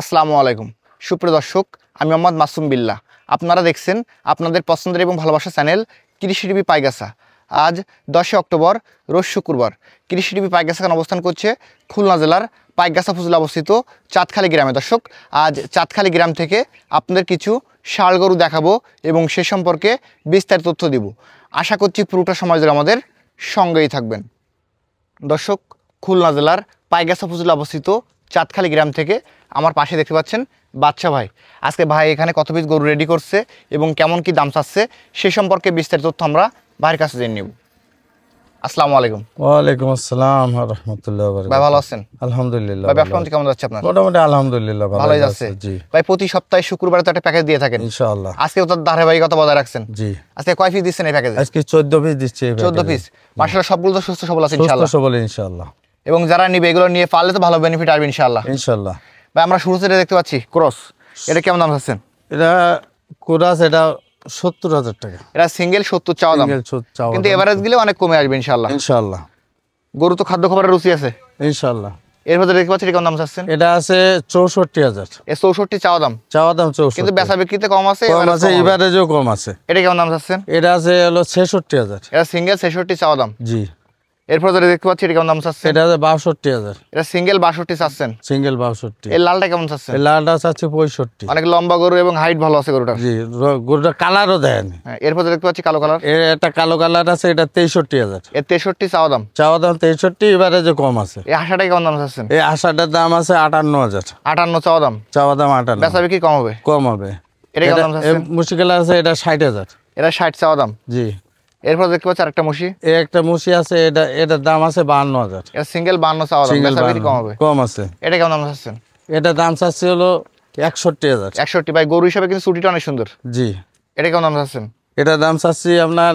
আসসালামু আলাইকুম সুপ্রিয় দর্শক, আমি মোহাম্মদ মাসুম বিল্লাহ। আপনারা দেখছেন আপনাদের পছন্দের এবং ভালোবাসা চ্যানেল কৃষি টিভি পাইগাছা। আজ 10 অক্টোবর রোজ শুক্রবার। কৃষি টিভি পাইগাছা অবস্থান করছে খুলনা জেলার পাইগাছা উপজেলা অবস্থিত চাঁদখালী গ্রামে। দর্শক, আজ চাঁদখালী গ্রাম থেকে আপনাদের কিছু ষাঁড় গরু দেখাবো এবং সে সম্পর্কে বিস্তারিত তথ্য দিব। আশা করছি পুরোটা সময় ধরে আমাদের সঙ্গেই থাকবেন। দর্শক, খুলনা জেলার পাইগাছা উপজেলা অবস্থিত চাঁদখালী গ্রাম থেকে আমার পাশে দেখতে পাচ্ছেন বাদশা ভাই। আজকে ভাই এখানে কত পিস গরু রেডি করছে এবং কেমন কি দাম চাচ্ছে সে সম্পর্কে বিস্তারিত তথ্য আমরা ভাইয়ের কাছে জেনে নেব। আসসালামু আলাইকুম। ওয়ালাইকুম আসসালাম ওয়া রাহমাতুল্লাহি ওয়া বারাকাতুহু। ভাই ভালো আছেন? আলহামদুলিল্লাহ। ভাই ব্যবসা কেমন যাচ্ছে আপনার? মোটামুটি আলহামদুলিল্লাহ ভালোই যাচ্ছে। জি ভাই প্রতি সপ্তাহে শুক্রবারে তো একটা প্যাকেজ দিয়ে থাকেন ইনশাআল্লাহ। আজকে তো ধারাবাহিকতা বজায় রাখছেন। জি আজকে কয় পিস দিচ্ছেন এই প্যাকেজে? আজকে 14 পিস দিচ্ছি। 14 পিস। মাশাআল্লাহ, সবগুলো তো সুস্থ সবল আছে ইনশাআল্লাহ। সুস্থ সবল ইনশাআল্লাহ। এবং যারা নিবে এগুলো নিয়ে পারলে তো ভালো বেনিফিট আসবে ইনশাআল্লাহ। ইনশাআল্লাহ। ভাই আমরা শুরু থেকে দেখতে পাচ্ছি ক্রস, এটা কেমন দাম চাচ্ছেন? এটা কোরাস, এটা 70,000 টাকা। এটা সিঙ্গেল 70 চাওয়া দাম, কিন্তু এভারেজ গেলে অনেক কমে আসবে ইনশাআল্লাহ। ইনশাআল্লাহ। গরু তো খাদ্য খাবারের রুচি আছে ইনশাআল্লাহ। এর মধ্যে দেখতে পাচ্ছি কেমন দাম চাচ্ছেন? এটা আছে 64,000। এ 64 চাওয়া দাম, চাওয়া দাম 64, কিন্তু বেচা বিক্রিতে কম আছে। কম আছে, এভারেজও কম আছে। এটা কেমন দাম চাচ্ছেন? এটা আছে হলো 66,000। এটা সিঙ্গেল 66 চাওয়া দাম। জি। এরপর যেটা দেখতে পাচ্ছি এটা কেমন দাম চাচ্ছেন? এটা আছে 62,000। এটা সিঙ্গেল 62 চাচ্ছেন। সিঙ্গেল 62। এই লালটা কেমন চাচ্ছেন? এই লালটা আছে 65। অনেক লম্বা গরু এবং হাইট ভালো আছে গরুটা। জি, গরুটা কালারও দেন। এরপর দেখতে পাচ্ছি কালো কালার। এটা কালো কালার আছে, এটা 63,000। এর 63 চাওয়া দাম। চাওয়া দাম 63, এবারে যে কম আছে। এই আশাটা কেমন দাম চাচ্ছেন? এই আশাটার দাম আছে 58,000। 58 চাওয়া দাম। চাওয়া দাম 58। বেচা বিক্রি কম হবে? কম হবে। এটা কেমন দাম চাচ্ছেন? মুশকিল আছে, এটা 60,000। এটা 60 চাওয়া দাম। জি। এরপর দেখতে পাচ্ছি আরেকটা মুশি। এই একটা মুশি আছে, এটার দাম আছে 52,000। এটা সিঙ্গেল 52 চাওয়া দাম, বেচা বিক্রি কম হবে? কম আছে। এটা কেমন দাম চাচ্ছেন? এটা দাম চাচ্ছে হলো 61,000। 61। ভাই গরু হিসাবে কিন্তু ছুটিটা অনেক সুন্দর। জি। এটা কেমন দাম চাচ্ছেন? এটা দাম চাচ্ছি আপনার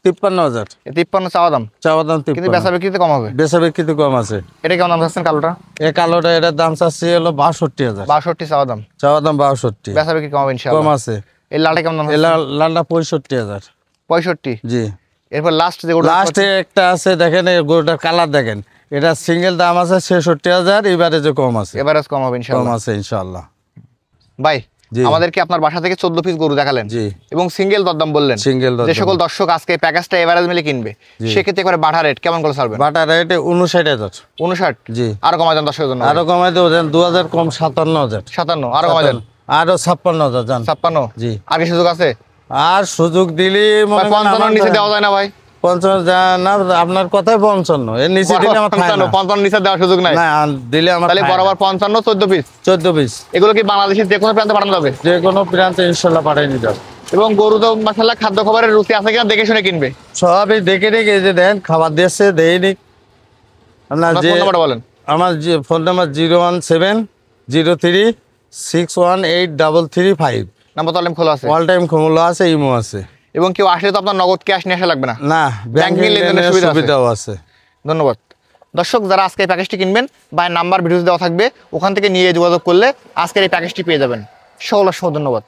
53,000। 53 চাওয়া দাম। চাওয়া দাম কিন্তু 53। বেচা বিক্রিতে কম হবে? বেচা বিক্রিতে কম আছে। এটা কেমন দাম চাচ্ছেন কালোটা? এই কালোটা, এটার দাম চাচ্ছি হলো 62,000। 62 চাওয়া দাম। চাওয়া দাম 62। বেচা বিক্রি কম হবে কম ইনশাআল্লাহ। আছে। এই লালটা কেমন দাম? লালটা 65,000। 65। জি। এরপর লাস্ট যে গরুটা লাস্টে একটা আছে, দেখেন এই গরুটার কালার দেখেন। এটা সিঙ্গেল দাম আছে 66,000, এবারে যে কম আছে। এভারেজ কম হবে কম ইনশাআল্লাহ। আছে ইনশাআল্লাহ। ভাই জি। আমাদেরকে আপনার বাসা থেকে 14 পিস গরু দেখালেন। জি। এবং সিঙ্গেল দরদাম বললেন। সিঙ্গেল যে সকল দর্শক আজকে প্যাকেজটা এভারেজ মিলে কিনবে সেক্ষেত্রে করে বাটা রেট কেমন করে ছাড়বেন? বাটা রেট 59,000। 59। জি। আরো কমাই দেন দর্শকের জন্য। আরো কমাই দেবো, 2000 কম 57,000। 57। আরো কমাই দেন। আরো 56,000 জান। 56। জি। আর কি সুযোগ আছে? আর সুযোগ দিলে ভাই 55 নিচে দেওয়া যায় না ভাই? 55 না, আপনার কথাই 55। এর নিচে দিলে আমার থাকে না। 55 নিচে দেওয়ার সুযোগ নাই। না, দিলে আমার তাহলে বরাবর 55 14 পিস। 14 পিস। এগুলো কি বাংলাদেশের যে কোনো প্রান্তে পাঠানো যাবে? যে কোনো প্রান্তে ইনশাআল্লাহ পাঠিয়ে নিতে হবে। এবং গরু তো মাশাআল্লাহ খাদ্য খাবারের রুচি আছে কিনা দেখে শুনে কিনবে। সবই দেখে দেখে যে দেন খাবার দিয়েছে দেয়নি। আপনার যে ফোন নাম্বারটা বলেন। আমার যে ফোন নাম্বার 01703618335। নাম্বার তো খোলা আছে? অল টাইম খোলা আছে, ইমো আছে। এবং কেউ আসলে তো আপনার নগদ ক্যাশ নিয়ে আসা লাগবে না? না, ব্যাংকিং লেনদেনের সুবিধাও আছে। ধন্যবাদ। দর্শক, যারা আজকে এই প্যাকেজটি কিনবেন ভাই নাম্বার ভিডিওতে দেওয়া থাকবে, ওখান থেকে নিয়ে যোগাযোগ করলে আজকের এই প্যাকেজটি পেয়ে যাবেন। সকল ধন্যবাদ।